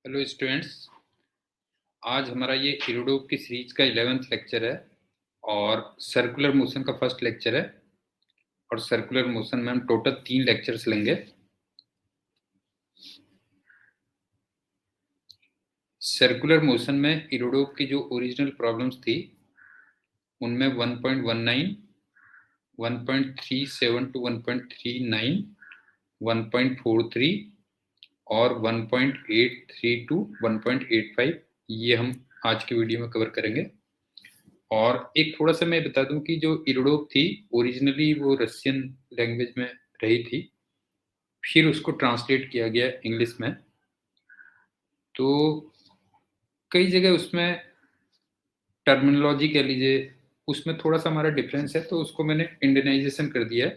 Hello students. आज हमारा ये इरोडोप की सीरीज का 11th लेक्चर है और सर्कुलर मोशन का फर्स्ट लेक्चर है। और सर्कुलर मोशन में हम टोटल 3 लेक्चर्स लेंगे। सर्कुलर मोशन में इरोडोप की जो ओरिजिनल प्रॉब्लम्स थी उनमें 1.19, 1.37 टू 1.39, 1.43 और 1.83 टू 1.85 ये हम आज की वीडियो में कवर करेंगे। और एक थोड़ा सा मैं बता दूं कि जो इरोडोप थी ओरिजिनली वो रशियन लैंग्वेज में रही थी, फिर उसको ट्रांसलेट किया गया इंग्लिश में। तो कई जगह उसमें टर्मिनोलॉजी कह लीजिए उसमें थोड़ा सा हमारा डिफरेंस है, तो उसको मैंने इंडियनाइजेशन कर दिया है।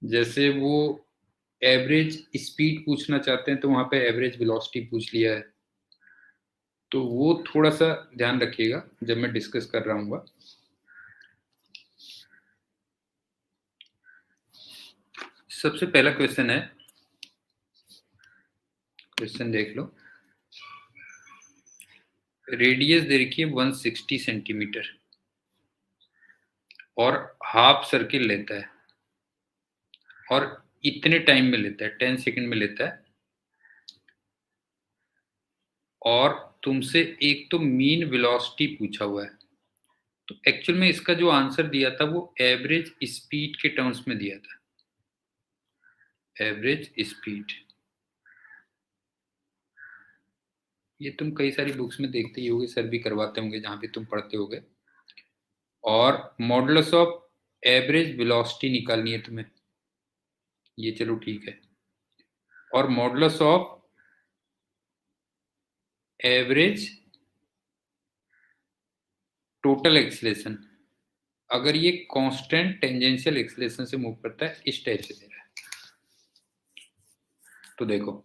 जैसे वो एवरेज स्पीड पूछना चाहते हैं तो वहां पे एवरेज वेलोसिटी पूछ लिया है। तो वो थोड़ा सा ध्यान रखिएगा जब मैं डिस्कस कर रहा हूँ। सबसे पहला क्वेश्चन है, क्वेश्चन देख लो। रेडियस दे रखी है 160 सेंटीमीटर और हाफ सर्किल लेता है और इतने टाइम में लेता है, 10 सेकंड में लेता है। और तुमसे एक तो मीन वेलोसिटी पूछा हुआ है। तो एक्चुअल में इसका जो आंसर दिया था वो एवरेज स्पीड के टर्म्स में दिया था, एवरेज स्पीड। ये तुम कई सारी बुक्स में देखते ही होगे, सर भी करवाते होंगे जहां भी तुम पढ़ते होगे। और मॉडुलस ऑफ एवरेज वेलोसिटी निकालनी है तुम्हें, ये चलो ठीक है। और modulus of average total acceleration, अगर ये कांस्टेंट टेंजेंशियल एक्सीलरेशन से मूव करता है, इस टाइप से दे रहा है। तो देखो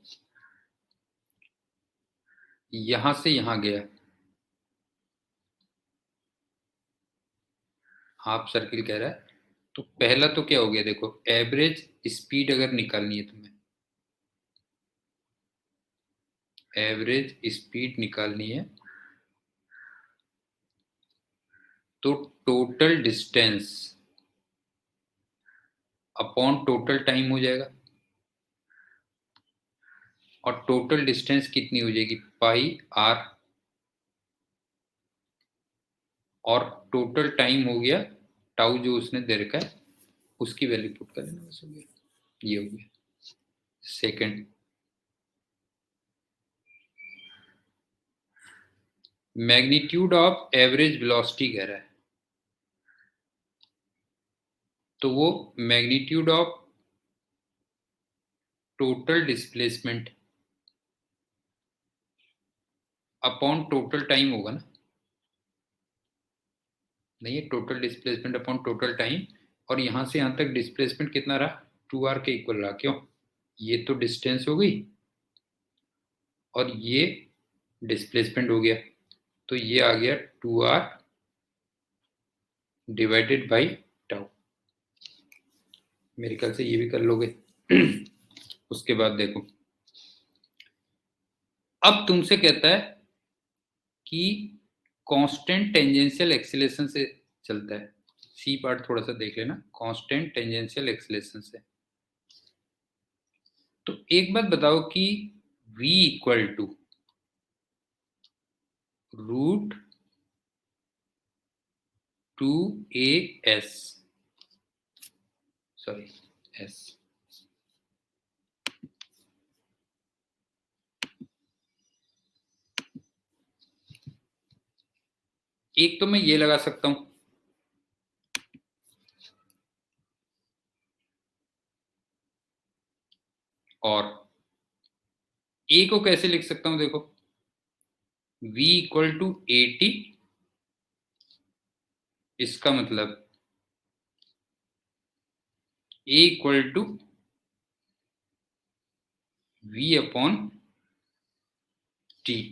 यहां से यहां गया, हाफ सर्किल कह रहा है। तो पहला तो क्या हो गया, देखो एवरेज स्पीड अगर निकालनी है तुम्हें, एवरेज स्पीड निकालनी है तो total distance upon total time हो जाएगा। और टोटल डिस्टेंस कितनी हो जाएगी, पाई आर। और टोटल टाइम हो गया टाउ, जो उसने दे रखा है उसकी वैल्यू पुट कर लेना, बस हो गया। ये हो गया second. Magnitude of average velocity कह रहा है, तो वो magnitude of total displacement upon total time होगा ना। नहीं है, total displacement upon total time. और यहां से यहां तक डिस्प्लेसमेंट कितना रहा, 2r के इक्वल रहा। क्यों, ये तो डिस्टेंस हो गई और ये डिस्प्लेसमेंट हो गया। तो ये आ गया 2r डिवाइडेड बाई टाउ। मेरे ख्याल से ये भी कर लोगे। उसके बाद देखो, अब तुमसे कहता है कि कांस्टेंट टेंजेंशियल एक्सीलरेशन से चलता है। सी पार्ट थोड़ा सा देख लेना, कांस्टेंट टेंजेंशियल एक्सीलरेशन से। तो एक बात बताओ कि v equal to root 2as, sorry s, एक तो मैं ये लगा सकता हूं, और a को कैसे लिख सकता हूं, देखो v इक्वल टू 80, इसका मतलब a equal to v upon T.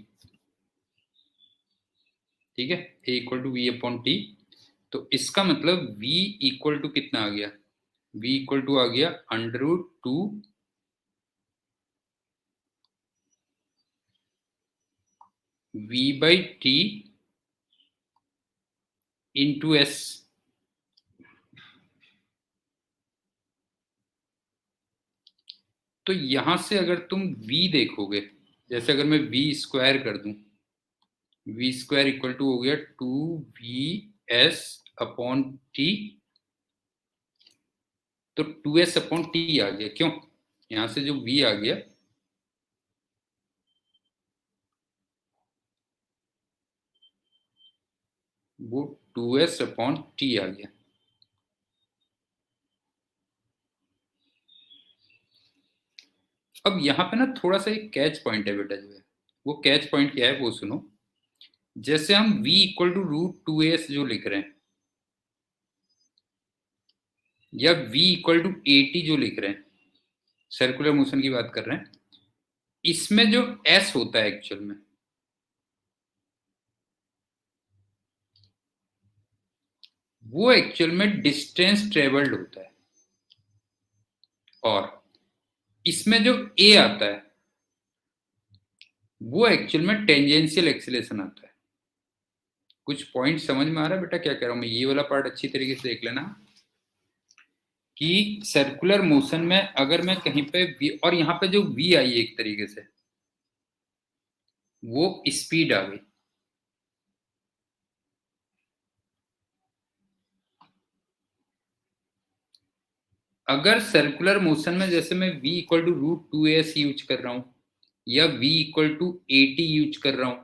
ठीक है, a equal to V upon T. तो इसका मतलब v इक्वल टू कितना आ गया, v इक्वल टू आ गया under root 2 v/t into S. तो यहां से अगर तुम v देखोगे, जैसे अगर मैं v² कर दूं, v² इक्वल टू हो गया 2vs/t। तो 2s/t आ गया, क्यों? यहां से जो v आ गया वो 2s/t आ गया। अब यहाँ पे ना थोड़ा सा एक कैच पॉइंट है बेटा, जो है वो कैच पॉइंट क्या है वो सुनो। जैसे हम v इक्वल टू √2as जो लिख रहे हैं, या v इक्वल टू at जो लिख रहे हैं, सर्कुलर मोशन की बात कर रहे हैं, इसमें जो s होता है एक्चुअल में, वो एक्चुअल में डिस्टेंस ट्रेवल्ड होता है। और इसमें जो a आता है वो एक्चुअल में टेंजेंशियल एक्सीलरेशन आता है। कुछ पॉइंट समझ में आ रहा है बेटा क्या कह रहा हूं मैं? ये वाला पार्ट अच्छी तरीके से देख लेना कि सर्कुलर मोशन में अगर मैं कहीं पे v, और यहाँ पे जो v आई एक तरीके से वो स्पीड आ गई। अगर सर्कुलर मोशन में जैसे मैं v equal to √2as use कर रहा हूं, या v equal to at use कर रहा हूं,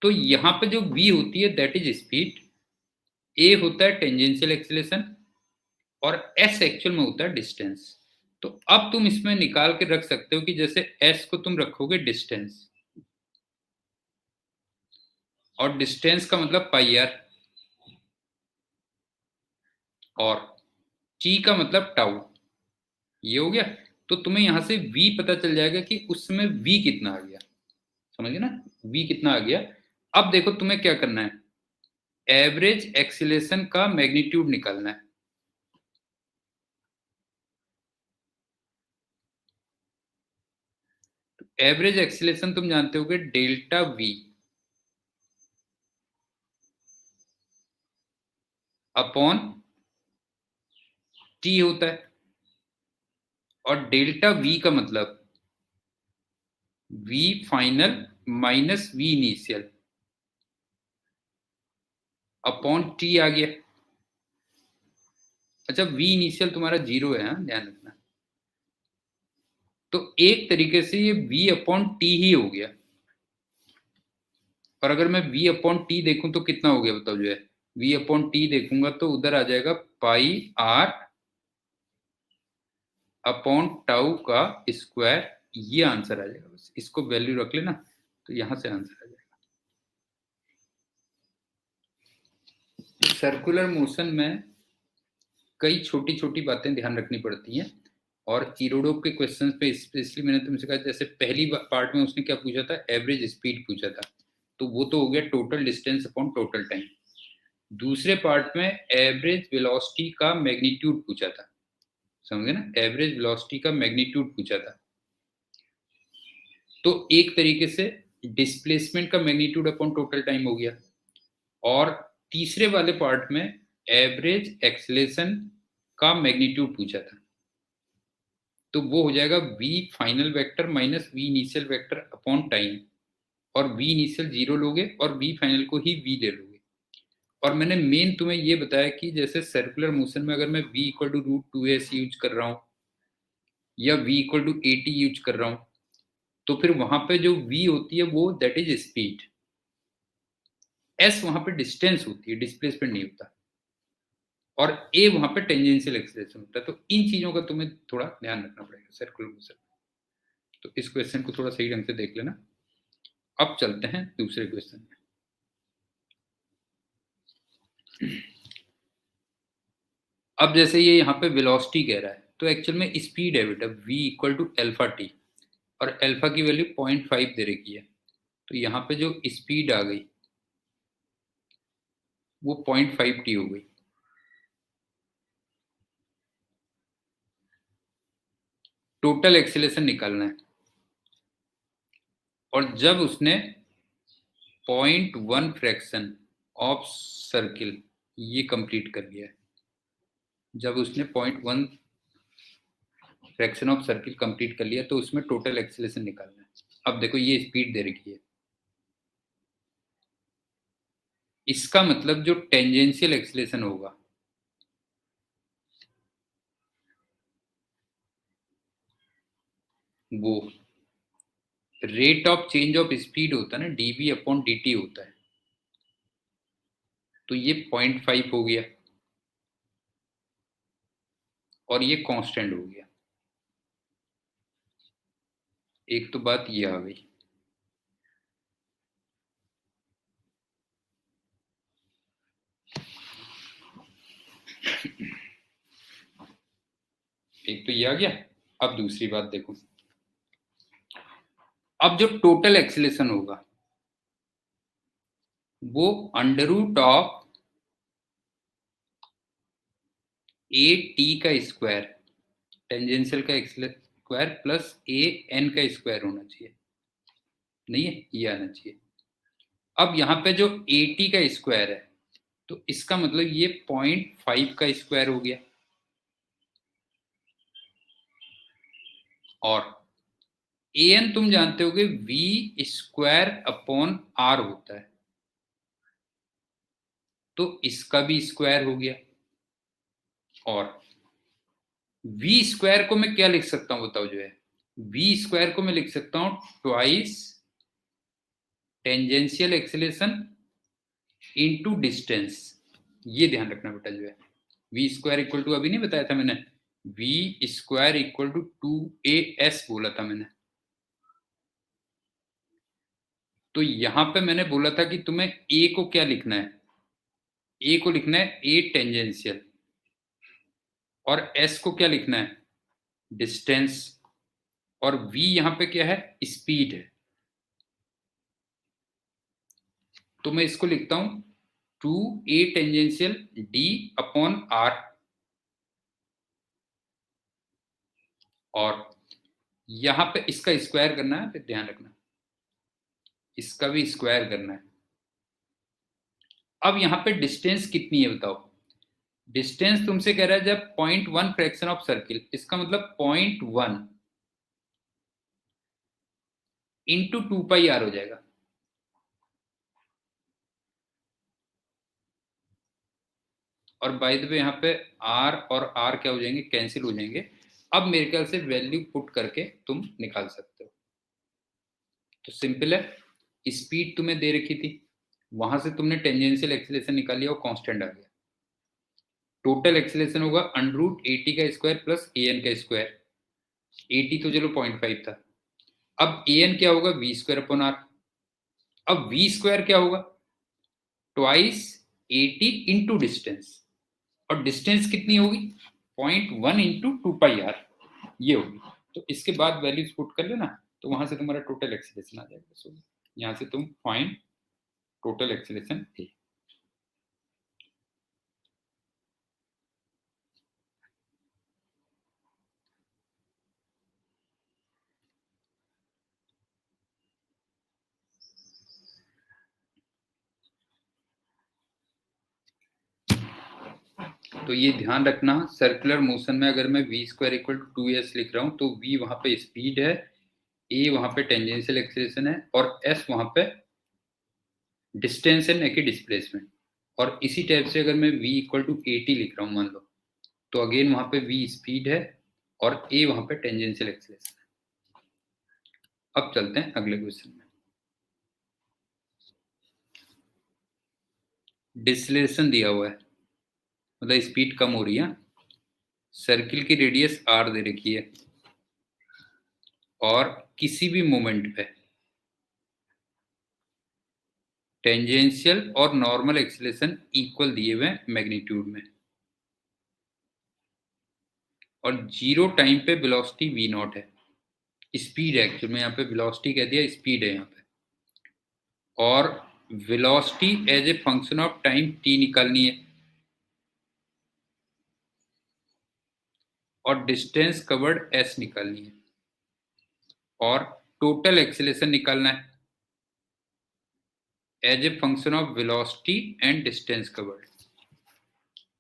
तो यहां पे जो v होती है दैट इज स्पीड, a होता है टेंजेंशियल एक्सीलरेशन, और s एक्चुअल में होता है डिस्टेंस। तो अब तुम इसमें निकाल के रख सकते हो कि जैसे s को तुम रखोगे डिस्टेंस, और डिस्टेंस का मतलब पाई आर, और t का मतलब टाउ। ये हो गया। तो तुम्हें यहां से v पता चल जाएगा कि उस समय v कितना आ गया। समझ गए ना, v कितना आ गया। अब देखो तुम्हें क्या करना है, एवरेज एक्सीलरेशन का मैग्नीट्यूड निकालना है। एवरेज एक्सीलरेशन तुम जानते होगे डेल्टा v अपॉन t होता है। और डेल्टा v का मतलब v final minus v initial upon t आ गया। अच्छा, v इनिशियल तुम्हारा 0 है, हाँ ध्यान रखना। तो एक तरीके से ये v अपॉन टी ही हो गया। और अगर मैं v अपॉन टी देखूं तो कितना हो गया बताओ, जो है v अपॉन टी देखूंगा तो उधर आ जाएगा पाई आर अपॉन टाउ का स्क्वायर। ये आंसर आ जाएगा, बस इसको वैल्यू रख लेना तो यहां से आंसर आ जाएगा। सर्कुलर मोशन में कई छोटी छोटी बातें ध्यान रखनी पड़ती हैं। और इरोडोव के क्वेश्चंस पे स्पेशली मैंने तुमसे कहा, जैसे पहली पार्ट में उसने क्या पूछा था, एवरेज स्पीड पूछा था, तो वो तो हो गया total distance upon total time. दूसरे पार्ट में एवरेज वेलोसिटी का मैग्नीट्यूड पूछा था, समझे ना, एवरेज वेलोसिटी का मैग्नीट्यूड पूछा था। तो एक तरीके से डिस्प्लेसमेंट का मैग्नीट्यूड अपॉन टोटल टाइम हो गया। और तीसरे वाले पार्ट में एवरेज एक्सेलरेशन का मैग्नीट्यूड पूछा था, तो वो हो जाएगा v final vector minus v initial vector upon time. और v इनिशियल 0 लोगे और v फाइनल को ही v ले लोगे। और मैंने मेन तुम्हें ये बताया कि जैसे सर्कुलर मोशन में अगर मैं v equal to √2as use कर रहा हूं, या v equal to at use कर रहा हूं, तो फिर वहां पे जो v होती है वो दैट इज स्पीड, s वहां पे डिस्टेंस होती है, डिस्प्लेसमेंट नहीं होता, और a वहां पे टेंजेंशियल एक्सीलरेशन होता है। तो इन चीजों का तुम्हें थोड़ा ध्यान रखना पड़ेगा सर्कुलर मोशन। तो इस क्वेश्चन को थोड़ा सही ढंग से देख लेना। अब चलते हैं दूसरे क्वेश्चन में। अब जैसे ये यहाँ पे वेलोसिटी कह रहा है, तो एक्चुअल में स्पीड है बेटा v equal to alpha T, और अल्फा की वैल्यू 0.5 दे रखी है। तो यहाँ पे जो स्पीड आ गई वो 0.5 टी हो गई। टोटल एक्सीलरेशन निकालना है। और जब उसने 0.1 फ्रैक्शन ऑफ सर्किल ये कंप्लीट कर लिया है, जब उसने 0.1 फ्रैक्शन ऑफ सर्किल कंप्लीट कर लिया तो उसमें टोटल एक्सीलरेशन निकालना है। अब देखो ये स्पीड दे रखी है, इसका मतलब जो टेंजेंशियल एक्सीलरेशन होगा वो rate of change of speed होता है ना, dv अपॉन dt होता है, तो ये 0.5 हो गया और ये कांस्टेंट हो गया। एक तो बात ये आ गई। एक तो ये आ गया। अब दूसरी बात देखो, अब जो टोटल एक्सीलरेशन होगा वो under root of A T का स्क्वायर, टेंजेंशियल का स्क्वायर प्लस ए एन का स्क्वायर होना चाहिए, नहीं है ये आना चाहिए। अब यहाँ पे जो ए टी का स्क्वायर है तो इसका मतलब ये 0.5 का स्क्वायर हो गया, और ए एन तुम जानते होगे वी स्क्वायर अपॉन आर होता है, तो इसका भी स्क्वायर हो गया। और वी स्क्वायर को मैं क्या लिख सकता हूं बताओ, जो है वी स्क्वायर को मैं लिख सकता हूं twice tangential acceleration into distance. ये ध्यान रखना बेटा, जो है वी स्क्वायर इक्वल टू, अभी नहीं बताया था मैंने, we square equal to 2as बोला था मैंने। तो यहां पे मैंने बोला था कि तुम्हें ए को क्या लिखना है, ए को लिखना है ए टेंजेंशियल, और एस को क्या लिखना है डिस्टेंस, और वी यहां पे क्या है स्पीड है। तो मैं इसको लिखता हूं 2a tangential d upon are, और यहां पे इसका स्क्वायर करना है, फिर ध्यान रखना इसका भी स्क्वायर करना है। अब यहां पे डिस्टेंस कितनी है बताओ, डिस्टेंस तुमसे कह रहा है जब 0.1 फ्रैक्शन ऑफ सर्किल, इसका मतलब 0.1 इंटू 2πr हो जाएगा। और बाय द वे यहाँ पे r और r क्या हो जाएंगे, कैंसिल हो जाएंगे। अब मेरे ख्याल से वैल्यू पुट करके तुम निकाल सकते हो। तो सिंपल है, स्पीड तुम्हें दे रखी थी, वहां से तुमने टेंजेंशियल एक्सीलरेशन निकाल लिया और कांस्टेंट आ गया। टोटल एक्सीलरेशन होगा अंडर रूट ए टी का स्क्वायर प्लस ए एन का स्क्वायर। ए टी तो चलो 0.5 था, अब ए एन क्या होगा वी स्क्वायर अपॉन आर। अब वी स्क्वायर क्या होगा twice A T into distance, और डिस्टेंस कितनी होगी 0.1 इंटू 2πr ये होगी। तो इसके बाद वैल्यूज पुट कर लेना, तो वहां से तुम्हारा टोटल एक्सीलरेशन आ जाएगा। सो यहां से तुम फाइंड टोटल एक्सीलरेशन ए। तो ये ध्यान रखना, सर्कुलर मोशन में अगर मैं we square equal to 2s लिख रहा हूं तो v वहां पे स्पीड है, a वहां पे टेंजेंशियल एक्सीलरेशन है, और s वहां पे डिस्टेंस है, न कि डिस्प्लेसमेंट। और इसी टाइप से अगर मैं v equal to A T लिख रहा हूं मान लो, तो अगेन वहां पे v स्पीड है और a वहां पे टेंजेंशियल एक्सीलरेशन है। अब चलते हैं अगले क्वेश्चन में। डिस्लेशन दिया हुआ है, मतलब स्पीड कम हो रही है, सर्किल की रेडियस r दे रखी है, और किसी भी मोमेंट पे टेंजेंशियल और नॉर्मल एक्सीलरेशन इक्वल दिए हुए मैग्नीट्यूड में, और जीरो टाइम पे वेलोसिटी v नॉट है, स्पीड है एक्चुअल में, यहाँ पे वेलोसिटी कह दिया, स्पीड है यहाँ पे, और velocity as a function of time t निकालनी है, और डिस्टेंस कवर्ड s निकालनी है, और टोटल एक्सेलरेशन निकालना है as a function of velocity and distance covered.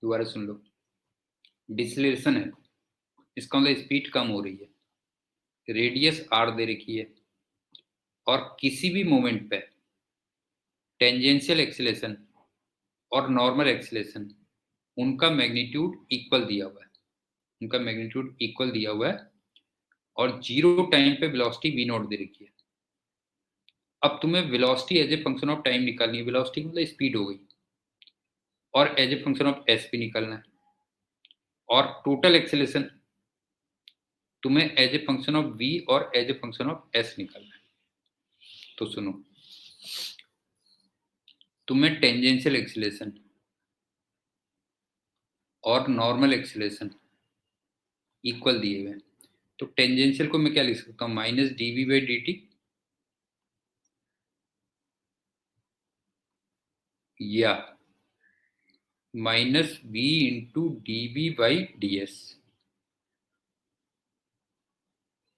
दोबारा सुन लो, डिसलेशन है, इसका मतलब स्पीड कम हो रही है, रेडियस आर दे रखी है, और किसी भी मोमेंट पे टेंजेंशियल एक्सेलरेशन और नॉर्मल एक्सेलरेशन उनका मैग्नीट्यूड इक्वल दिया हुआ है, उनका मैग्नीट्यूड इक्वल दिया हुआ है, और जीरो टाइम पे वेलोसिटी v नॉट दे रखी है। अब तुम्हें velocity as a function of time निकालनी है, वेलोसिटी मतलब स्पीड हो गई, और as a function of S भी निकालना है, और टोटल एक्सेलरेशन तुम्हें as a function of v और as a function of s निकालना है। तो सुनो, तुम्हें टेंजेंशियल एक्सेलरेशन और नॉर्मल एक्सेलरेशन इक्वल दिए हुए हैं, तो टेंजेंशियल को मैं क्या लिख सकता हूँ, माइनस dv बाई dt, या minus v into dv by ds,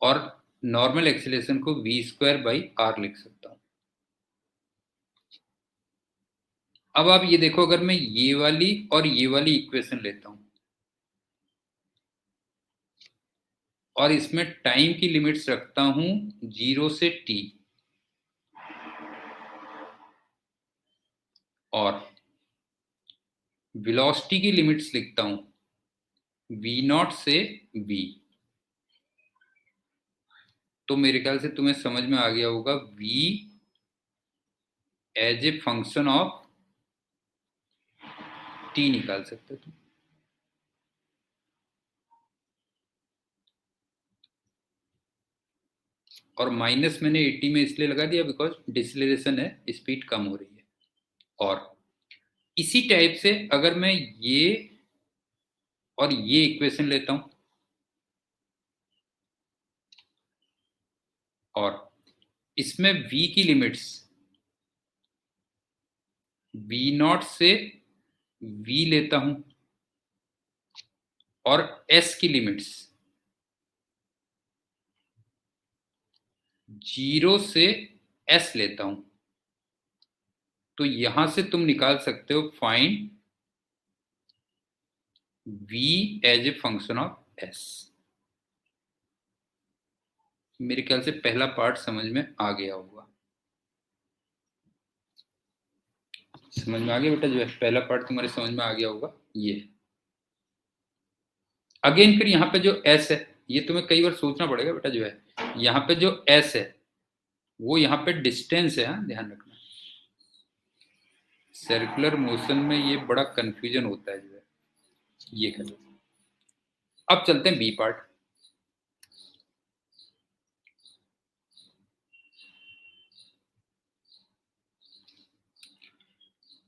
और नॉर्मल एक्सेलरेशन को v स्क्वायर बाई r लिख सकता हूँ। अब आप ये देखो, अगर मैं ये वाली और ये वाली इक्वेशन लेता हूं और इसमें टाइम की लिमिट्स रखता हूं 0 से t, और वेलोसिटी की लिमिट्स लिखता हूं v नॉट से v, तो मेरे ख्याल से तुम्हें समझ में आ गया होगा v as a function of t निकाल सकते तुम। और माइनस मैंने 80 में इसलिए लगा दिया बिकॉज डिसलेरेशन है, स्पीड कम हो रही है। और इसी टाइप से अगर मैं ये और ये इक्वेशन लेता हूं और इसमें v की लिमिट्स v नॉट से v लेता हूं, और s की लिमिट्स 0 से s लेता हूं, तो यहां से तुम निकाल सकते हो find v as a function of s। मेरे ख्याल से पहला पार्ट समझ में आ गया होगा। समझ में आ गया बेटा, जो है पहला पार्ट तुम्हारे समझ में आ गया होगा। ये अगेन फिर यहाँ पे जो s है, ये तुम्हें कई बार सोचना पड़ेगा बेटा, जो है यहाँ पे जो s है वो यहाँ पे डिस्टेंस है, हाँ ध्यान रखना। सर्कुलर मोशन में ये बड़ा कंफ्यूजन होता है, जो है ये कर। अब चलते हैं बी पार्ट।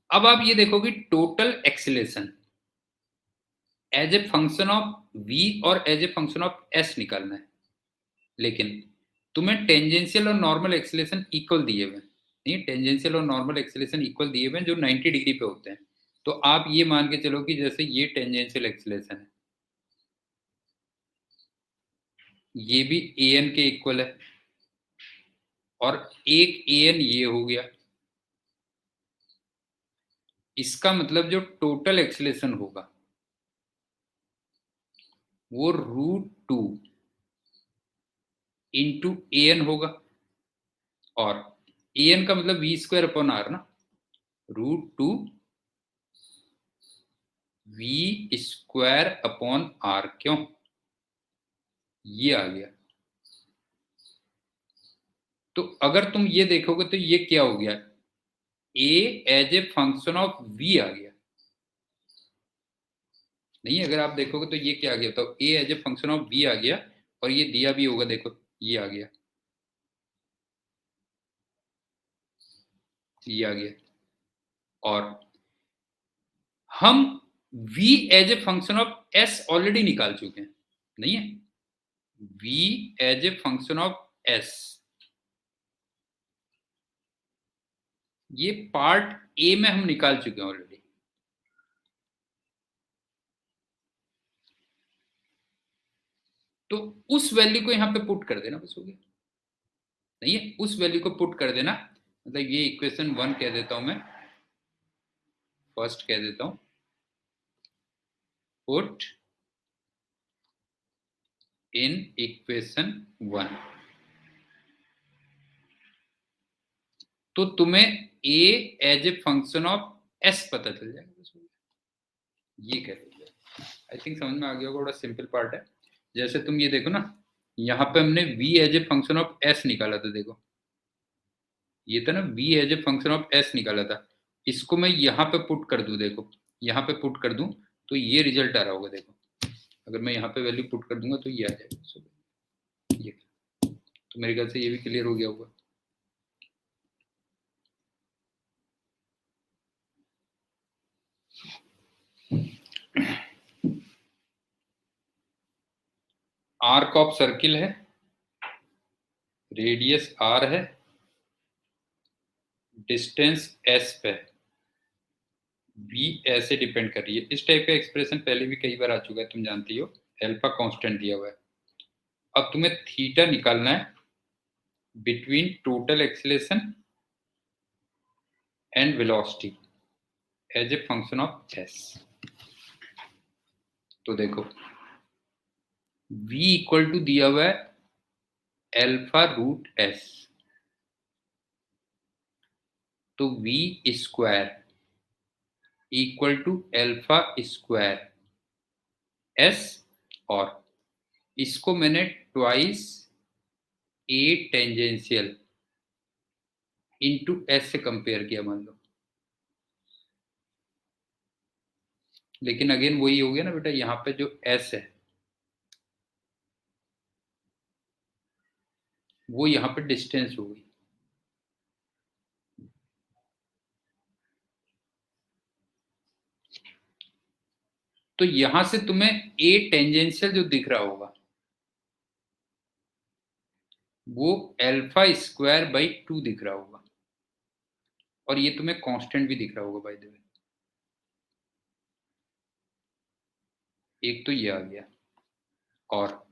अब आप ये देखो कि total acceleration as a function of v और as a function of s निकालना है, लेकिन तुम्हें टेंजेंशियल और नॉर्मल एक्सीलरेशन इक्वल दिए हुए हैं। नहीं, टेंजेंशियल और नॉर्मल एक्सीलरेशन इक्वल दिए हुए हैं जो 90 डिग्री पे होते हैं। तो आप ये मान के चलो कि जैसे ये टेंजेंशियल एक्सीलरेशन है, ये भी an के इक्वल है, और एक an ये हो गया। इसका मतलब जो टोटल एक्सीलरेशन होगा वो √2 इंटू an होगा, और an का मतलब v स्क्वायर अपॉन r ना, √2 v स्क्वायर अपॉन r। क्यों, ये आ गया। तो अगर तुम ये देखोगे तो ये क्या हो गया, a as a function of v आ गया। नहीं, अगर आप देखोगे तो ये क्या आ गया, तो a as a function of v आ गया, और ये दिया भी होगा, देखो ये आ गया, ये आ गया। और हम v as a function of s already निकाल चुके हैं, नहीं है, v as a function of s, ये पार्ट ए में हम निकाल चुके हैं ऑलरेडी। तो उस वैल्यू को यहां पे पुट कर देना, बस हो गया। नहीं है, उस वैल्यू को पुट कर देना। मतलब ये इक्वेशन 1 कह देता हूं मैं, फर्स्ट कह देता हूं, पुट इन इक्वेशन 1। तो तुम्हें a as a function of s पता चल जाएगा, ये कह दीजिए। आई थिंक समझ में आ गया होगा, बड़ा सिंपल पार्ट है। जैसे तुम ये देखो ना, यहाँ पे हमने v as a function of s निकाला था, देखो ये था ना, v as a function of s निकाला था। इसको मैं यहाँ पे पुट कर दूं, देखो यहाँ पे पुट कर दूं तो ये रिजल्ट आ रहा होगा। देखो अगर मैं यहाँ पे वैल्यू पुट कर दूंगा तो ये आ जाएगा, ये। तो मेरे ख्याल से ये भी क्लियर हो गया होगा। आर्क ऑफ सर्किल है, रेडियस r है, डिस्टेंस s पे v ऐसे डिपेंड कर रही है। इस टाइप का एक्सप्रेशन पहले भी कई बार आ चुका है, तुम जानती हो। अल्फा कांस्टेंट दिया हुआ है। अब तुम्हें थीटा निकालना है between total acceleration and velocity as a function of s। तो देखो v इक्वल टू दिया हुआ है अल्फा रूट s, तो v square equal to alpha square s, और इसको मैंने twice a tangential into s से कंपेयर किया, मान लो। लेकिन अगेन वही हो गया ना बेटा, यहाँ पे जो s है वो यहाँ पे डिस्टेंस हो गई। तो यहां से तुम्हें a टेंजेंशियल जो दिख रहा होगा वो अल्फा स्क्वायर बाई 2 दिख रहा होगा, और ये तुम्हें कांस्टेंट भी दिख रहा होगा बाय द वे। एक तो ये आ गया, और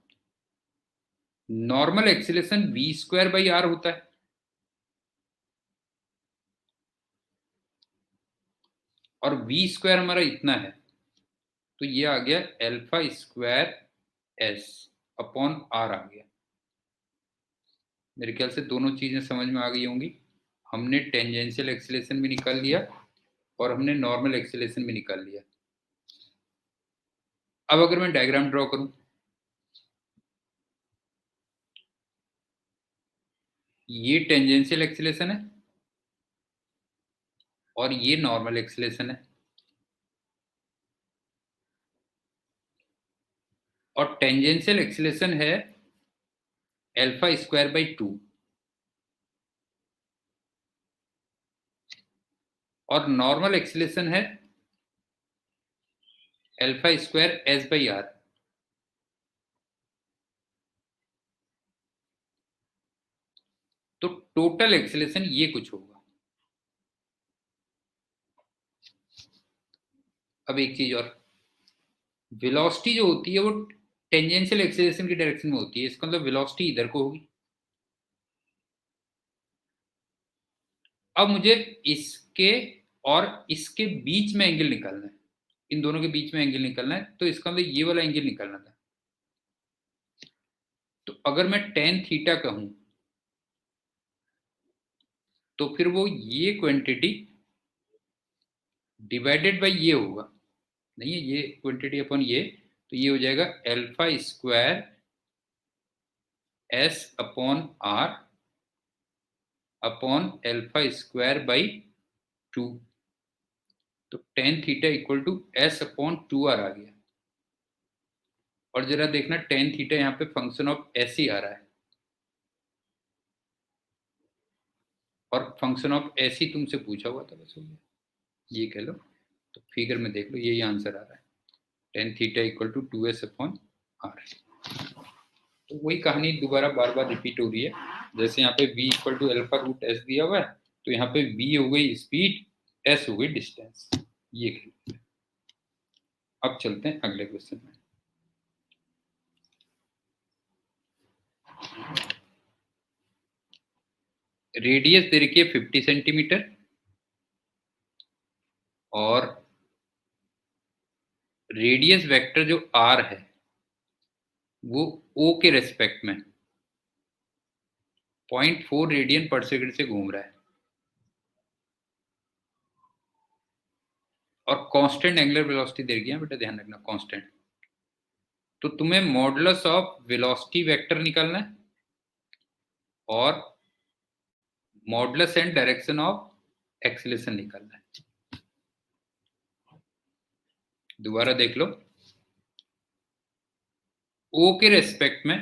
normal acceleration v square by r होता है, और v स्क्वायर हमारा इतना है, तो ये आ गया alpha square s upon r आ गया। मेरे ख्याल से दोनों चीजें समझ में आ गई होंगी। हमने टेंजेंशियल एक्सीलरेशन भी निकाल लिया और हमने नॉर्मल एक्सीलरेशन भी निकाल लिया। अब अगर मैं डायग्राम ड्रॉ करूं, ये टेंजेंशियल एक्सीलरेशन है और ये नॉर्मल एक्सीलरेशन है, और टेंजेंशियल एक्सीलरेशन है अल्फा स्क्वायर बाई 2, और नॉर्मल एक्सीलरेशन है alpha square S by R. तो टोटल एक्सीलरेशन ये कुछ होगा। अब एक चीज और, वेलोसिटी जो होती है वो टेंजेंशियल एक्सीलरेशन की डायरेक्शन में होती है, इसका मतलब वेलोसिटी इधर को होगी। अब मुझे इसके और इसके बीच में एंगल निकालना है, इन दोनों के बीच में एंगल निकालना है, तो इसका मतलब ये वाला एंगल निकालना था। तो अगर मैं टेन थीटा कहूं तो फिर वो ये क्वांटिटी डिवाइडेड बाय ये होगा, नहीं है ये क्वांटिटी अपॉन ये, तो ये हो जाएगा alpha square S upon R upon alpha square by 2। तो tan theta equal to S upon 2 R आ गया। और जरा देखना टेन थीटा यहाँ पे फंक्शन ऑफ एस ही आ रहा है, और फंक्शन ऑफ एस ही तुमसे पूछा हुआ था, बस हो गया, ये कह लो। तो फिगर में देख लो यही आंसर आ रहा है, tan theta equal to 2s upon R. तो वही कहानी दोबारा बार बार रिपीट हो रही है। जैसे यहाँ पे v equal to alpha root S दिया हुआ है, तो यहाँ पे v हो गई स्पीड, s हो गई डिस्टेंस, ये कह। अब चलते हैं अगले क्वेश्चन में। रेडियस दे रखी है 50 सेंटीमीटर और रेडियस वेक्टर जो r है वो o के रेस्पेक्ट में 0.4 रेडियन पर सेकंड से घूम रहा है और कांस्टेंट एंगुलर वेलोसिटी दे रखी है बेटा, ध्यान रखना कांस्टेंट। तो तुम्हें मॉडुलस ऑफ वेलोसिटी वेक्टर निकालना है और modulus and direction of acceleration निकालना है। दोबारा देख लो, ओ के रेस्पेक्ट में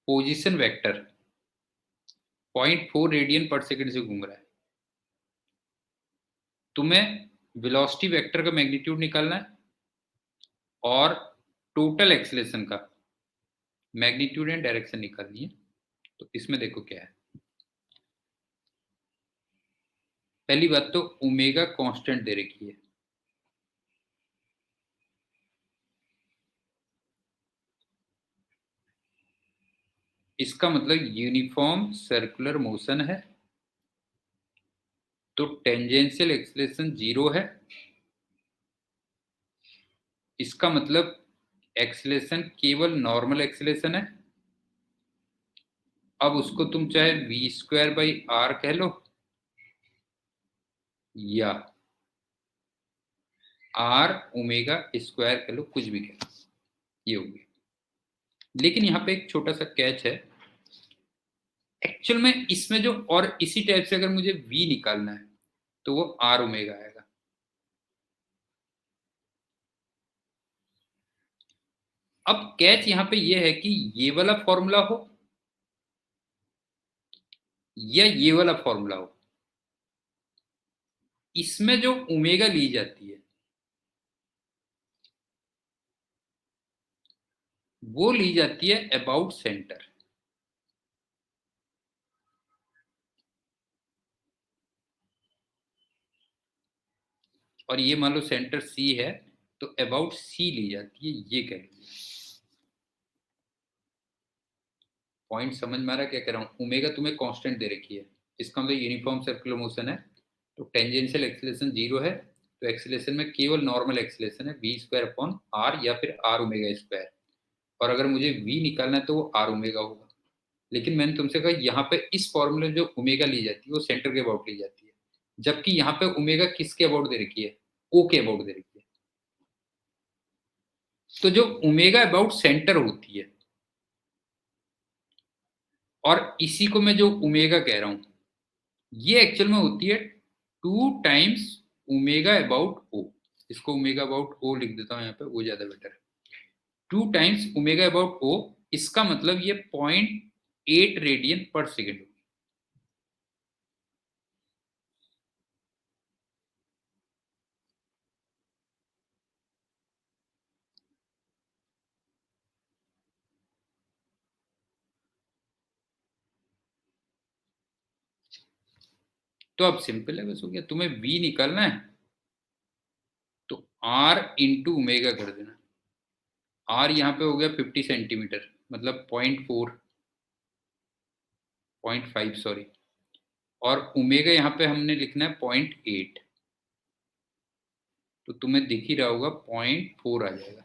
पोजीशन वेक्टर 0.4 रेडियन पर सेकंड से घूम रहा है। तुम्हें वेलोसिटी वेक्टर का मैग्नीट्यूड निकालना है और टोटल एक्सीलरेशन का मैग्नीट्यूड एंड डायरेक्शन निकालनी है। तो इसमें देखो क्या है। पहली बात तो ओमेगा कांस्टेंट दे रखी है, इसका मतलब यूनिफॉर्म सर्कुलर मोशन है, तो टेंजेंशियल एक्सीलरेशन 0 है। इसका मतलब एक्सीलरेशन केवल नॉर्मल एक्सीलरेशन है। अब उसको तुम चाहे v²/r कह लो या r ओमेगा स्क्वायर कह लो, कुछ भी कह लो, ये हो गया। लेकिन यहाँ पे एक छोटा सा कैच है, एक्चुअल में इसमें जो और इसी टाइप से अगर मुझे v निकालना है तो वो r ओमेगा आएगा। अब कैच यहाँ पे ये है कि ये वाला फॉर्मूला हो या ये वाला फॉर्मूला हो, इसमें जो ओमेगा ली जाती है वो ली जाती है अबाउट सेंटर। और ये मान लो सेंटर सी है तो अबाउट सी ली जाती है, ये कह लीजिए। पॉइंट समझ में आ रहा क्या कह रहा हूं। ओमेगा तुम्हें कांस्टेंट दे रखी है, इसका मतलब यूनिफॉर्म सर्कुलर मोशन है, तो टेंजेंशियल एक्सीलरेशन 0 है, तो एक्सीलरेशन में केवल नॉर्मल एक्सीलरेशन है v²/r या फिर r ओमेगा स्क्वायर। और अगर मुझे v निकालना है तो वो r ओमेगा होगा। लेकिन मैंने तुमसे कहा यहाँ पे इस फॉर्मूले में जो ओमेगा ली जाती है वो सेंटर के अबाउट ली जाती है, जबकि यहाँ पे ओमेगा किसके अबाउट दे रखी है, o के अबाउट दे रखी है। तो जो ओमेगा अबाउट सेंटर होती है, और इसी को मैं जो ओमेगा कह रहा हूं, ये एक्चुअल में होती है 2 टाइम्स ओमेगा अबाउट ओ। इसको ओमेगा अबाउट ओ लिख देता हूं यहाँ पे, वो ज्यादा बेटर है। 2 टाइम्स ओमेगा अबाउट ओ, इसका मतलब ये 0.8 रेडियन पर सेकेंड होगी। तो अब सिंपल है, बस हो गया। तुम्हें v निकालना है तो r इंटू ओमेगा कर देना। r यहाँ पे हो गया 50 सेंटीमीटर, मतलब 0.5 सॉरी, और ओमेगा यहाँ पे हमने लिखना है 0.8, तो तुम्हें दिख ही रहा होगा 0.4 आ जाएगा।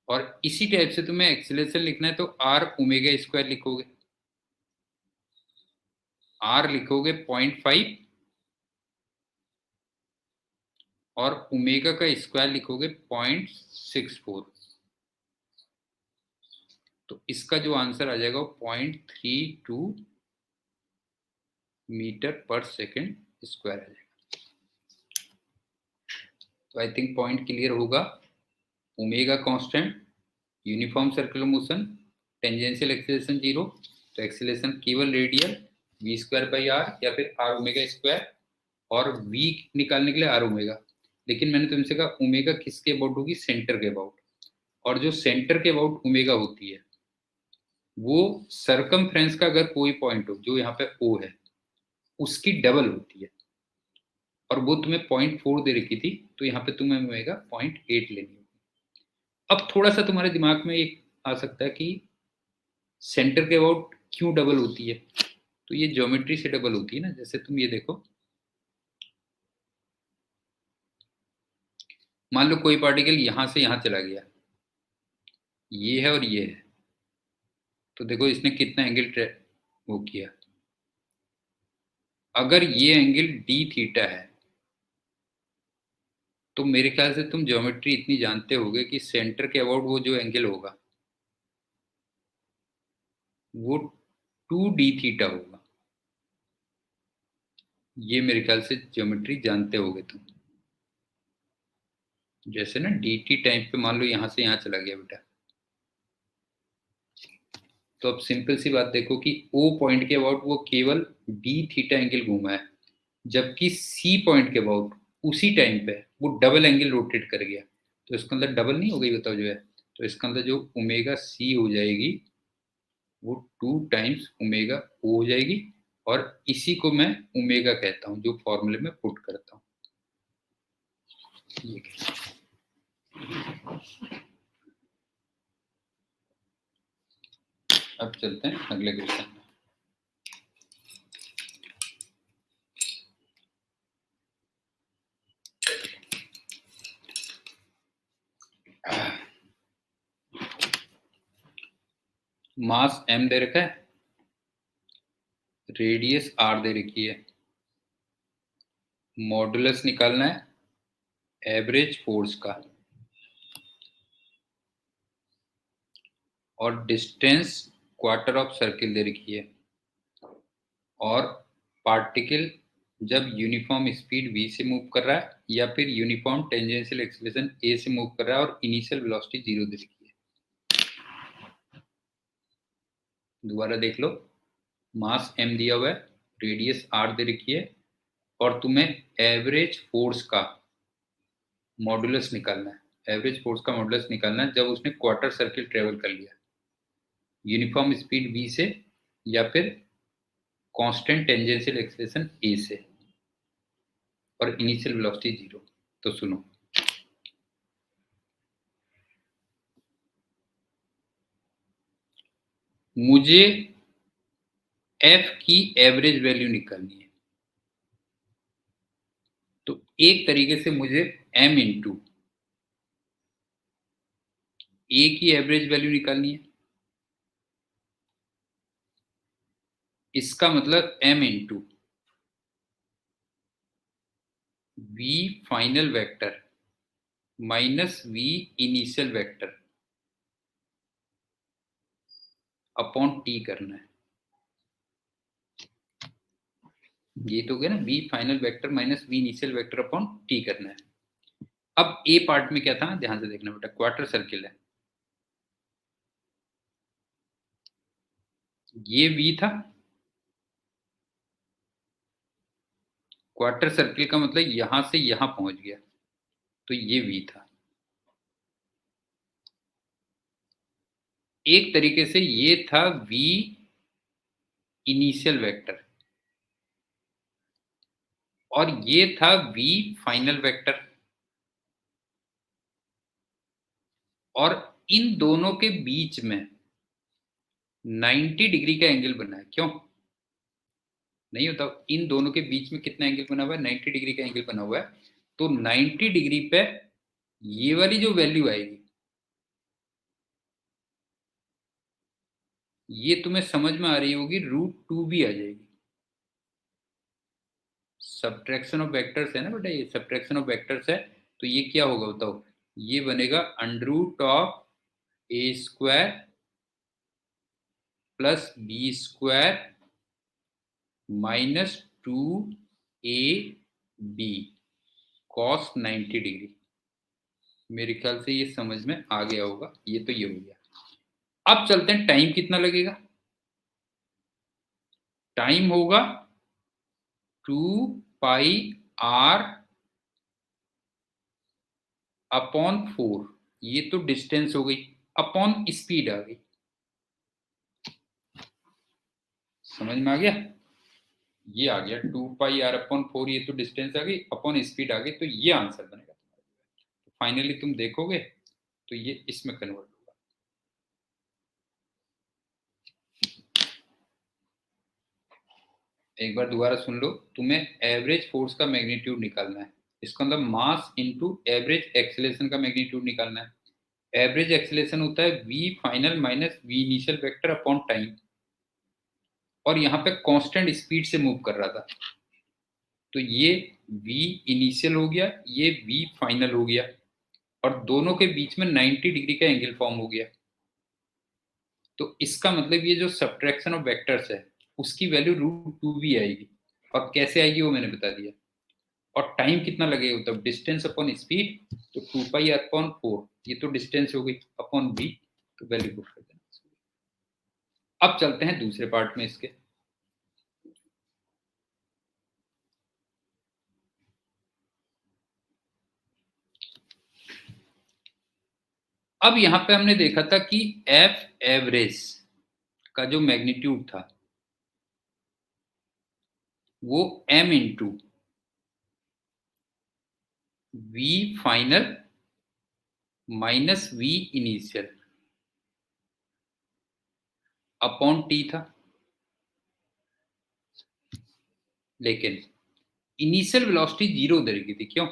और इसी टाइप से तुम्हें एक्सीलरेशन लिखना है तो r ओमेगा स्क्वायर लिखोगे, r लिखोगे 0.5 और ओमेगा का स्क्वायर लिखोगे 0.64। तो इसका जो आंसर आ जाएगा वो 0.32 मीटर पर सेकेंड स्क्वायर आ जाएगा। तो आई थिंक पॉइंट क्लियर होगा। Omega constant, uniform circular motion, tangential acceleration 0, तो एक्सीलरेशन केवल रेडियल v²/r या फिर r ओमेगा स्क्वायर, और v निकालने के लिए r ओमेगा। लेकिन मैंने तुमसे कहा ओमेगा किसके अबाउट होगी, सेंटर के अबाउट, और जो सेंटर के अबाउट ओमेगा होती है वो सरकमफ्रेंस का अगर कोई पॉइंट हो जो यहाँ पे O है उसकी डबल होती है, और वो तुम्हें 0.4 दे रखी थी, तो यहाँ पे तुम्हें ओमेगा 0.8 लेनी होगी। अब थोड़ा सा तुम्हारे दिमाग में एक आ सकता है कि सेंटर के अबाउट क्यों डबल होती है? तो ये ज्योमेट्री से डबल होती है ना। जैसे तुम ये देखो, मान लो कोई पार्टिकल यहां से यहां चला गया, ये है और ये है, तो देखो इसने कितना एंगल वो किया। अगर ये एंगल डी थीटा है तो मेरे ख्याल से तुम ज्योमेट्री इतनी जानते होगे कि सेंटर के अबाउट वो जो एंगल होगा वो 2d थीटा होगा। ये मेरे ख्याल से ज्योमेट्री जानते होगे तुम। जैसे ना डी टी टाइम पे मान लो यहां से यहां चला गया बेटा, तो अब सिंपल सी बात देखो कि ओ पॉइंट के अबाउट वो केवल डी थीटा एंगल घूमा है, जबकि सी पॉइंट के अबाउट उसी टाइम पे वो डबल एंगल रोटेट कर गया। तो इसके अंदर डबल नहीं हो गई, बताओ जो है। तो इसके अंदर जो ओमेगा सी हो जाएगी वो 2 टाइम्स ओमेगा ओ हो जाएगी, और इसी को मैं ओमेगा कहता हूं जो फॉर्मूले में पुट करता हूं। ये अब चलते हैं अगले क्वेश्चन में। मास m दे रखा है, रेडियस r दे रखी है, मॉडुलस निकालना है एवरेज फोर्स का, और डिस्टेंस क्वार्टर ऑफ सर्किल दे रखी है, और पार्टिकल जब यूनिफॉर्म स्पीड v से मूव कर रहा है या फिर यूनिफॉर्म टेंजेंशियल एक्सेलरेशन a से मूव कर रहा है, और इनिशियल वेलोसिटी 0 दे रखी है। दोबारा देख लो, मास m दिया हुआ है, रेडियस r दे रखी है, और तुम्हें एवरेज फोर्स का मॉडुलस निकालना है। एवरेज फोर्स का मॉडुलस निकालना है जब उसने क्वार्टर सर्किल ट्रेवल कर लिया, यूनिफॉर्म स्पीड v से या फिर कांस्टेंट टेंजेंशियल एक्सेलरेशन a से, और इनिशियल वेलोसिटी 0। तो सुनो, मुझे f की एवरेज वैल्यू निकालनी है। तो एक तरीके से मुझे m इंटू a की एवरेज वैल्यू निकालनी है। इसका मतलब m into v final vector minus v initial vector upon t करना है। ये तो गया ना, v final vector minus v initial vector upon t करना है। अब a पार्ट में क्या था, ध्यान से देखना बेटा, क्वार्टर सर्किल है, ये v था। क्वार्टर सर्किल का मतलब यहां से यहां पहुंच गया, तो ये v था। एक तरीके से ये था v इनिशियल वेक्टर, और ये था v फाइनल वेक्टर, और इन दोनों के बीच में 90 डिग्री का एंगल बना है। क्यों नहीं होता? इन दोनों के बीच में कितना एंगल बना हुआ है? 90 डिग्री का एंगल बना हुआ है। तो 90 डिग्री पे ये वाली जो वैल्यू आएगी, ये तुम्हें समझ में आ रही होगी, √2 भी आ जाएगी। सब्ट्रैक्शन ऑफ वेक्टर्स है ना बेटा, ये सब्ट्रैक्शन ऑफ वेक्टर्स है। तो ये क्या होगा बताओ? ये बनेगा √a² plus b² minus 2ab cos 90 degree. मेरे ख्याल से ये समझ में आ गया होगा। ये तो ये हो गया। अब चलते हैं, टाइम कितना लगेगा? टाइम होगा 2πr अपॉन 4। ये तो डिस्टेंस हो गई, अपॉन स्पीड आ गई। समझ में आ गया? ये आ गया 2πr अपॉन 4, ये तो डिस्टेंस आ गई, अपॉन स्पीड आ गई। तो ये आंसर बनेगा तुम्हारा। फाइनली तुम देखोगे तो ये इसमें कन्वर्ट होगा। एक बार दोबारा सुन लो, तुम्हें एवरेज फोर्स का मैग्नीट्यूड निकालना है। इसका मतलब मास इनटू एवरेज एक्सेलरेशन का मैग्नीट्यूड निकालना है। एवरेज एक्सेलरेशन होता है v final minus v initial vector upon time, और यहाँ पे कांस्टेंट स्पीड से मूव कर रहा था, तो ये v इनिशियल हो गया, ये v फाइनल हो गया, और दोनों के बीच में 90 डिग्री का एंगल फॉर्म हो गया। तो इसका मतलब ये जो सब्ट्रैक्शन ऑफ वेक्टर्स है उसकी वैल्यू √2v आएगी, और कैसे आएगी वो मैंने बता दिया। और टाइम कितना लगेगा, मतलब डिस्टेंस अपॉन स्पीड, तो 2 पाई अपॉन 4, ये तो डिस्टेंस हो गई, अपॉन v, तो वैल्यू पुट कर देना। अब चलते हैं दूसरे पार्ट में इसके। अब यहां पे हमने देखा था कि एफ एवरेज का जो मैग्नीट्यूड था वो m into v final minus v initial upon t था। लेकिन इनिशियल वेलोसिटी 0 दे रही थी, क्यों?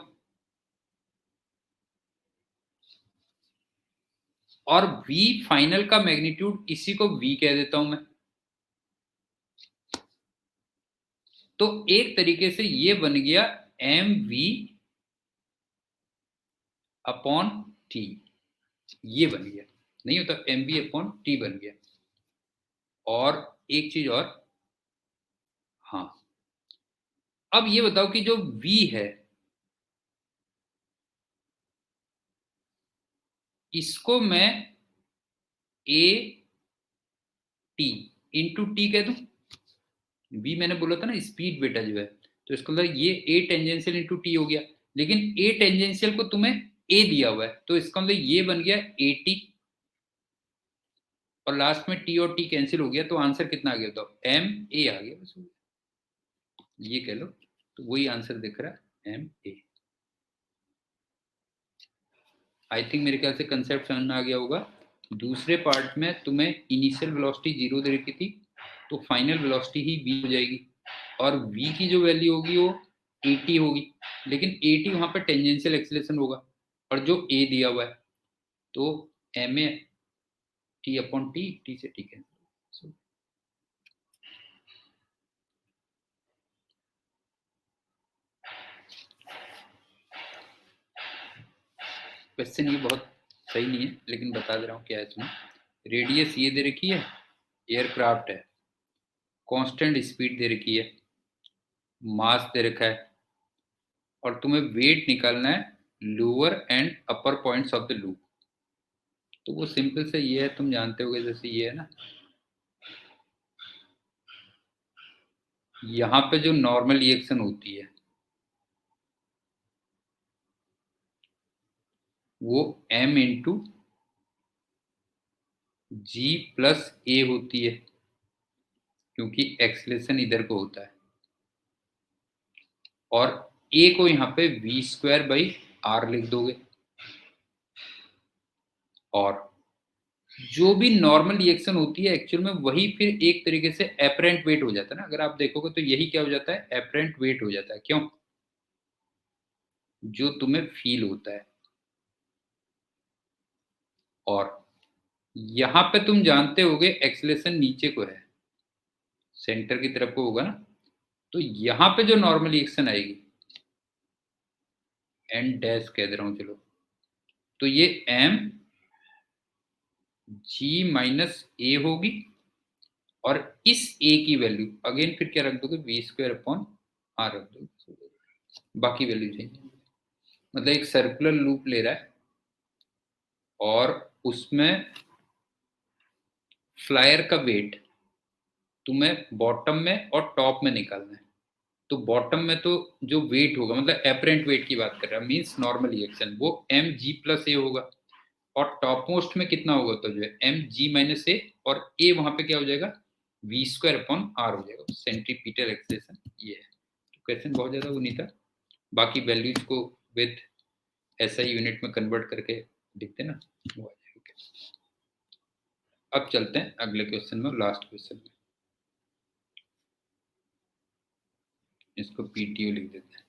और v फाइनल का मैग्नीट्यूड, इसी को v कह देता हूं मैं। तो एक तरीके से ये बन गया mv अपॉन t, ये बन गया, नहीं होता mv अपॉन t बन गया। और एक चीज और, हाँ, अब ये बताओ कि जो v है इसको मैं a t इंटू टी कह दूं। v मैंने बोला था ना स्पीड बेटा जो है, तो इसका मतलब ये a टेंजेंशियल इंटू टी हो गया। लेकिन a टेंजेंशियल को तुम्हें a दिया हुआ है, तो इसका मतलब ये बन गया ए टी, और लास्ट में t और t कैंसिल हो गया, तो आंसर कितना आ गया, तो एम ए आ गया, बस ये कह लो। तो वही आंसर दिख रहा है एम ए। आई थिंक मेरे ख्याल से कंसेप्ट समझ में आ गया होगा। दूसरे पार्ट में तुम्हें इनिशियल वेलोसिटी 0 दे रखी थी, तो फाइनल वेलोसिटी ही v हो जाएगी, और v की जो वैल्यू होगी वो 80 होगी। लेकिन 80 वहां पर टेंजेंशियल एक्सीलरेशन होगा, और जो a दिया हुआ है, तो M A T upon T, T से ठीक है। क्वेश्चन ये बहुत सही नहीं है, लेकिन बता दे रहा हूँ क्या है इसमें। रेडियस ये दे रखी है, एयरक्राफ्ट है, कांस्टेंट स्पीड दे रखी है, मास दे रखा है, और तुम्हें वेट निकालना है lower and upper points of the loop. तो वो सिंपल से ये है, तुम जानते होगे, जैसे ये है ना, यहाँ पे जो नॉर्मल रिएक्शन होती है वो m इंटू जी प्लस ए होती है, क्योंकि एक्सलेशन इधर को होता है, और a को यहाँ पे v² लिख दोगे। और जो भी नॉर्मल रिएक्शन होती है एक्चुअल में वही फिर एक तरीके से एपरेंट वेट हो जाता है ना। अगर आप देखोगे तो यही क्या हो जाता है, एपरेंट वेट हो जाता है। क्यों? जो तुम्हें फील होता है। और यहां पे तुम जानते होगे एक्सेलरेशन नीचे को है, सेंटर की तरफ को होगा ना, तो यहां पे जो नॉर्मल रिएक्शन आएगी, एन डैश कह दे रहा हूं चलो, तो ये एम जी माइनस ए होगी, और इस ए की वैल्यू अगेन फिर क्या रख दोगे, v² अपॉन आर रख दोगे, बाकी वैल्यू चेंज। मतलब एक सर्कुलर लूप ले रहा है, और उसमें फ्लायर का वेट तुम्हें बॉटम में और टॉप में निकालना है। तो बॉटम में तो जो वेट होगा, मतलब एपरेंट वेट की बात कर रहा है, मीन्स नॉर्मल रिएक्शन, वो एम जी प्लस ए होगा। और टॉप मोस्ट में कितना होगा, तो जो है एम जी माइनस ए, और ए वहां पे क्या हो जाएगा, v² अपॉन आर हो जाएगा, सेंट्रीपिटल एक्सेलरेशन ये है। तो क्वेश्चन बहुत ज्यादा वो नहीं था, बाकी वैल्यूज को विद एसआई यूनिट में कन्वर्ट करके दिखते ना, वो आ जाएगा। अब चलते हैं अगले क्वेश्चन में, लास्ट क्वेश्चन में। इसको PTO लिख देते हैं।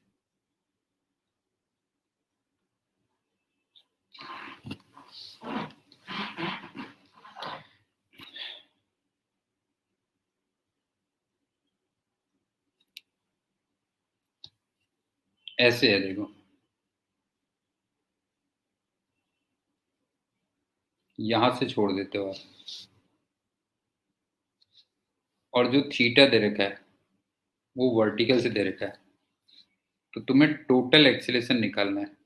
ऐसे है, देखो यहां से छोड़ देते हो आप, और जो थीटा दे रखा है वो वर्टिकल से दे रखा है, तो तुम्हें टोटल एक्सीलरेशन निकालना है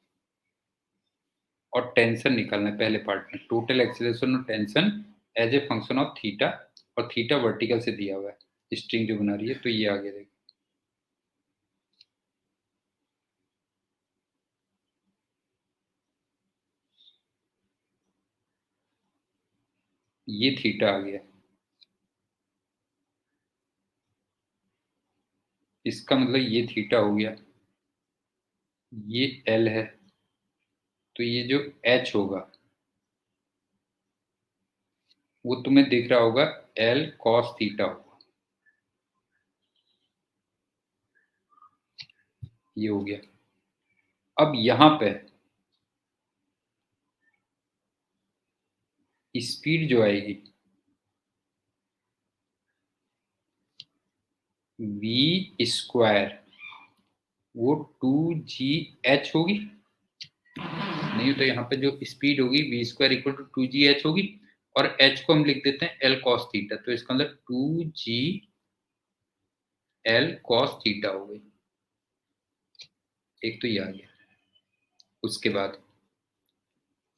और टेंशन निकालना है। पहले पार्ट में टोटल एक्सीलरेशन और tension as a function of theta, और थीटा वर्टिकल से दिया हुआ है स्ट्रिंग जो बना रही है, तो ये आगे देखो, ये थीटा आ गया। इसका मतलब ये थीटा हो गया, ये एल है, तो ये जो एच होगा वो तुम्हें दिख रहा होगा एल कॉस थीटा होगा, ये हो गया। अब यहां पे स्पीड जो आएगी v स्क्वायर, वो 2gh होगी, नहीं तो यहाँ पे जो स्पीड होगी v square equal to 2gh होगी, और h को हम लिख देते हैं l cos थीटा, तो इसका मतलब 2g l cos थीटा हो गई। एक तो ये आ गया। उसके बाद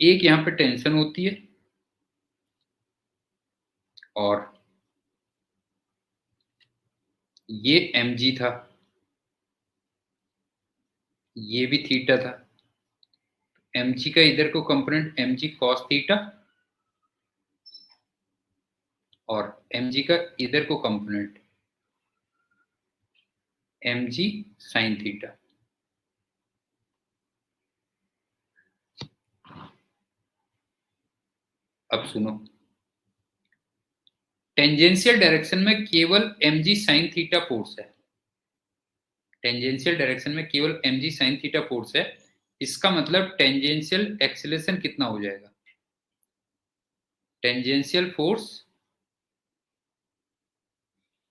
एक यहाँ पे टेंशन होती है, और ये mg था, ये भी थीटा था, mg का इधर को कंपोनेंट mg cos थीटा, और mg का इधर को कंपोनेंट mg sin थीटा। अब सुनो, टेंजेंशियल डायरेक्शन में केवल mg sin थीटा फोर्स है, टेंजेंशियल डायरेक्शन में केवल mg sin थीटा फोर्स है। इसका मतलब टेंजेंशियल एक्सीलरेशन कितना हो जाएगा, टेंजेंशियल फोर्स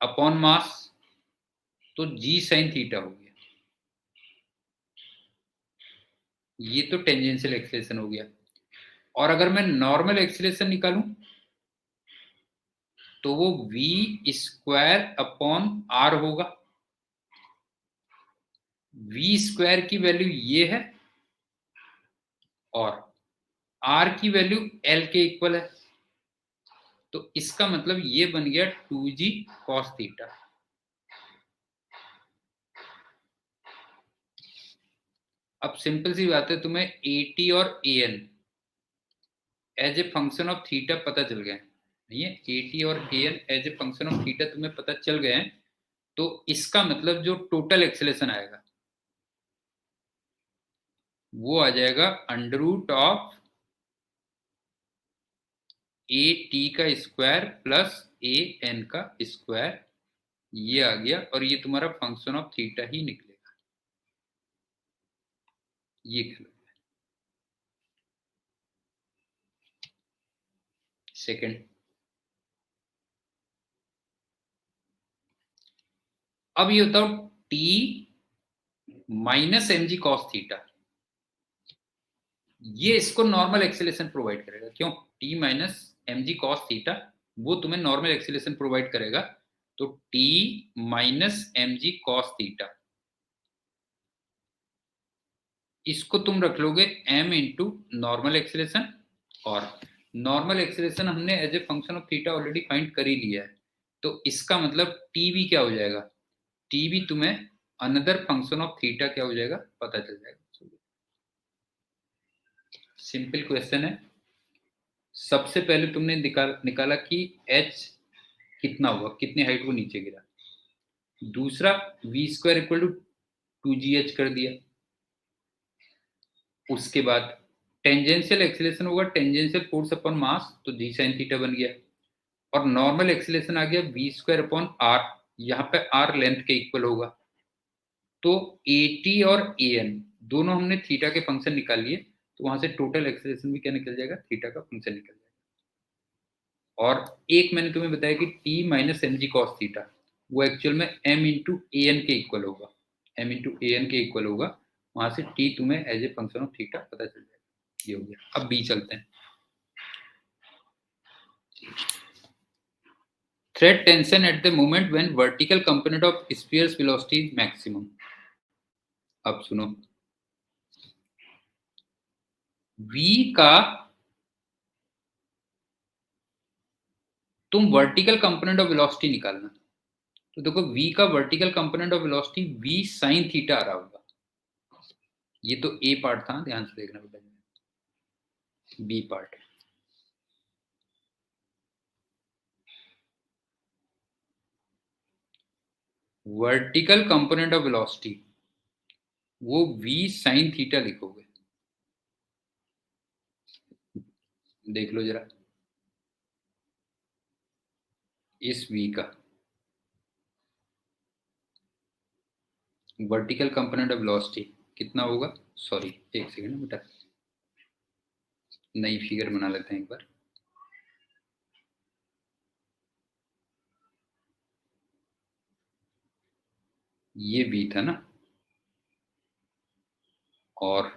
अपॉन मास, तो g sin थीटा हो गया। ये तो टेंजेंशियल एक्सीलरेशन हो गया। और अगर मैं नॉर्मल एक्सीलरेशन निकालूं तो वो v स्क्वायर अपॉन r होगा। v स्क्वायर की वैल्यू ये है, और r की वैल्यू l के इक्वल है, तो इसका मतलब ये बन गया 2g cos थीटा। अब सिंपल सी बात है, तुम्हें AT और AN as a function of theta पता चल गए, नहीं है, AT और AN as a function of theta तुम्हें पता चल गए हैं, तो इसका मतलब जो टोटल एक्सेलेरेशन आएगा वो आ जाएगा अंडर रूट ऑफ AT का स्क्वायर प्लस AN का स्क्वायर, ये आ गया, और ये तुम्हारा फंक्शन ऑफ थीटा ही निकलेगा। ये कह लो सेकंड। अब ये बताओ T minus mg cos theta, ये इसको नॉर्मल एक्सीलरेशन प्रोवाइड करेगा। क्यों? T minus mg cos theta वो तुम्हें नॉर्मल एक्सीलरेशन प्रोवाइड करेगा, तो T minus mg cos theta, इसको तुम रख लोगे m इंटू नॉर्मल एक्सीलरेशन, और नॉर्मल एक्सीलरेशन हमने as a function of theta already find कर ही लिया है, तो इसका मतलब टी भी क्या हो जाएगा, टी भी तुम्हें अनदर फंक्शन ऑफ थीटा क्या हो जाएगा पता चल जाएगा। सिंपल क्वेश्चन है। सबसे पहले तुमने निकाला कि h कितना हुआ, कितनी हाइट को नीचे गिरा। दूसरा v square equal to 2gh कर दिया। उसके बाद टेंजेंशियल एक्सीलरेशन होगा टेंजेंशियल फोर्स अपॉन मास, तो g sin थीटा बन गया, और नॉर्मल एक्सीलरेशन आ गया v स्क्वायर अपॉन r, यहाँ पे r लेंथ के इक्वल होगा, तो AT और AN दोनों हमने थीटा के फंक्शन निकाल लिए, तो वहां से टोटल एक्सेलरेशन भी क्या निकल जाएगा, थीटा का फंक्शन निकल जाएगा। और एक मैंने तुम्हें बताया कि T minus mg cos theta वो एक्चुअल में m इंटू AN के इक्वल होगा, m इंटू AN के इक्वल होगा, वहां से T तुम्हें as a function of theta पता चल जाएगा। ये हो गया। अब B चलते हैं। Thread tension at the moment when vertical component of sphere's velocity is maximum. अब सुनो, V का तुम वर्टिकल कंपोनेंट ऑफ वेलोसिटी निकालना। तो देखो V का vertical component of velocity V sin theta आ रहा होगा। ये तो A पार्ट था, ध्यान से देखना बेटा। B part, vertical component of velocity वो V sin थीटा लिखोगे। देख लो जरा, इस V का वर्टिकल कंपोनेंट ऑफ वेलोसिटी कितना होगा। सॉरी एक सेकंड बेटा, नई फिगर बना लेते हैं एक बार। ये B था ना, और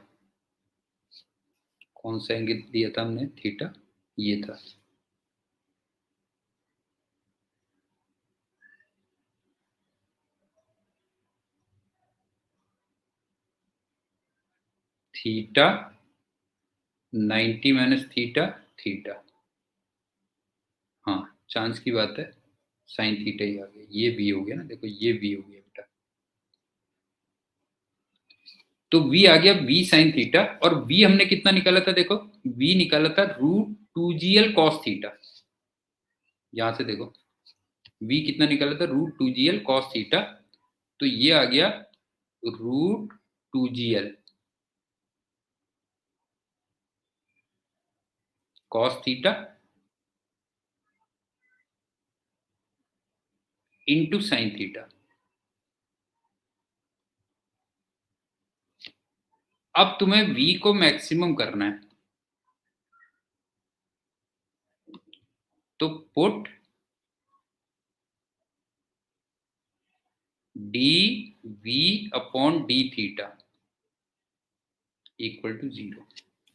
कौन सा एंगल दिया था हमने, थीटा, ये था। थीटा 90 माइनस थीटा, थीटा, हाँ चांस की बात है, साइन थीटा ही आ गया। ये बी हो गया ना, देखो ये बी हो गया बेटा। तो v आ गया v साइन थीटा, और v हमने कितना निकाला था, देखो v निकाला था √2gl cos थीटा। यहां से देखो v कितना निकाला था, √2gl cos थीटा। तो ये आ गया √2gl cos theta into sine theta. अब तुम्हें v को मैक्सिमम करना है, तो put dv upon d theta equal to 0।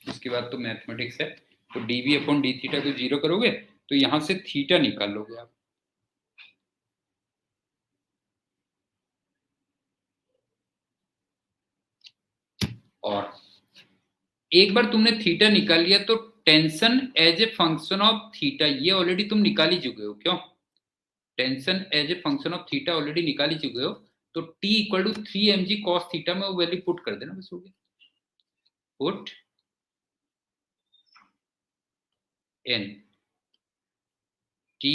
इसके बाद तो मैथमेटिक्स है, तो dv अपॉन d थीटा को 0 करोगे तो यहां से थीटा निकाल लोगे आप। और एक बार तुमने थीटा निकाल लिया तो tension as a function of theta ये ऑलरेडी तुम निकाल ही चुके हो। क्यों, tension as a function of theta already निकाल ही चुके हो। तो t equal to 3mg cos theta में वो वैल्यू पुट कर देना, बस हो गया। Put n t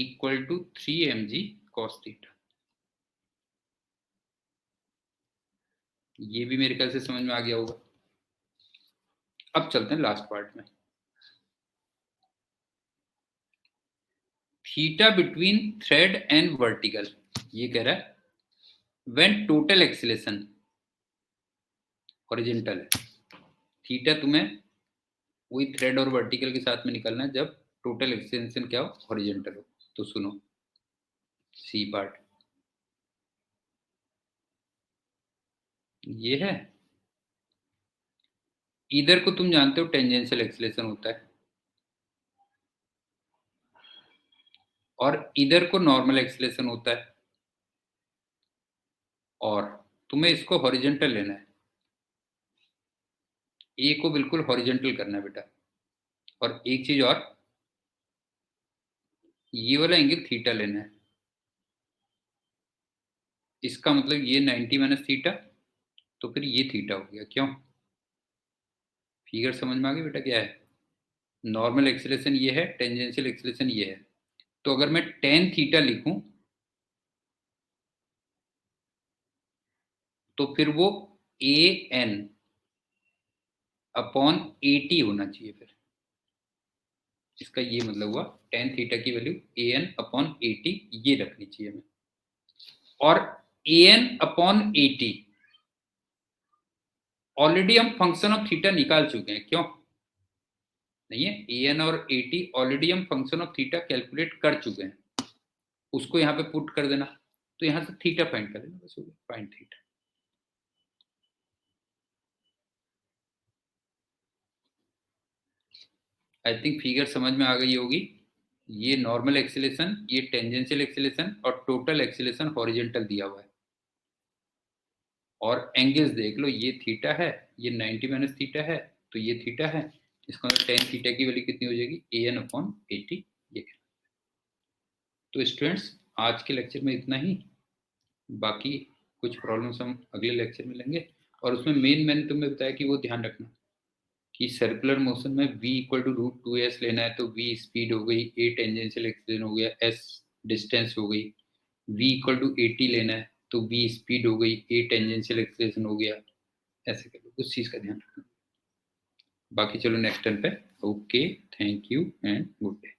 equal to 3mg cos theta. ये भी मेरे ख्याल से समझ में आ गया होगा। अब चलते हैं लास्ट पार्ट में। Theta between thread and vertical, ये कह रहा है व्हेन टोटल एक्सीलरेशन हॉरिजॉन्टल है। थीटा तुम्हें वही थ्रेड और वर्टिकल के साथ में निकलना है जब टोटल एक्सटेंशन क्या हो, हॉरिजॉन्टल हो। तो सुनो सी पार्ट, ये है, इधर को तुम जानते हो टेंजेंशियल एक्सीलरेशन होता है, और इधर को नॉर्मल एक्सीलरेशन होता है, और तुम्हें इसको हॉरिजॉन्टल लेना है। ए को बिल्कुल हॉरिजॉन्टल करना है बेटा। और एक चीज और, ये वाला एंगल थीटा लेना है। इसका मतलब ये 90 माइनस थीटा, तो फिर ये थीटा हो गया। क्यों, फिगर समझ में आ गई बेटा क्या है। नॉर्मल एक्सीलरेशन ये है, टेंजेंशियल एक्सीलरेशन ये है। तो अगर मैं टेन थीटा लिखूं तो फिर वो A N upon A T होना चाहिए। फिर इसका ये मतलब हुआ टेन थीटा की value A N upon A T ये रखनी चाहिए हमें। और ए एन अपॉन ए टी ऑलरेडी हम फंक्शन ऑफ थीटा निकाल चुके हैं, क्यों नहीं है? an और at ऑलरेडी हम फंक्शन ऑफ थीटा कैलकुलेट कर चुके हैं, उसको यहाँ पे पुट कर देना, तो यहाँ से थीटा फाइंड कर देना, बस हो गया, find theta. I think figure समझ में आ गई होगी। ये नॉर्मल एक्सीलरेशन, ये टेंजेंशियल एक्सीलरेशन और टोटल एक्सीलरेशन हॉरिजॉन्टल दिया हुआ है, और एंगल्स देख लो, ये थीटा है, ये 90 माइनस थीटा है, तो ये थीटा है, इसका मतलब टेन थीटा की वैल्यू कितनी हो जाएगी, an/80। ये तो स्टूडेंट्स आज के लेक्चर में इतना ही, बाकी कुछ प्रॉब्लम्स हम अगले लेक्चर में लेंगे, और उसमें मेन मैंने तुम्हें बताया कि वो ध्यान रखना कि सर्कुलर मोशन में v = √2s लेना है, तो v स्पीड हो गई, a टेंजेंशियल एक्सीलरेशन हो गया, s डिस्टेंस हो गई, v = 80 लेना है तो v स्पीड हो गई, a टेंजेंशियल एक्सीलरेशन हो गया, ऐसे करो, उस चीज का ध्यान रखना। बाकी चलो नेक्स्ट टर्न पे। Okay, thank you and good day.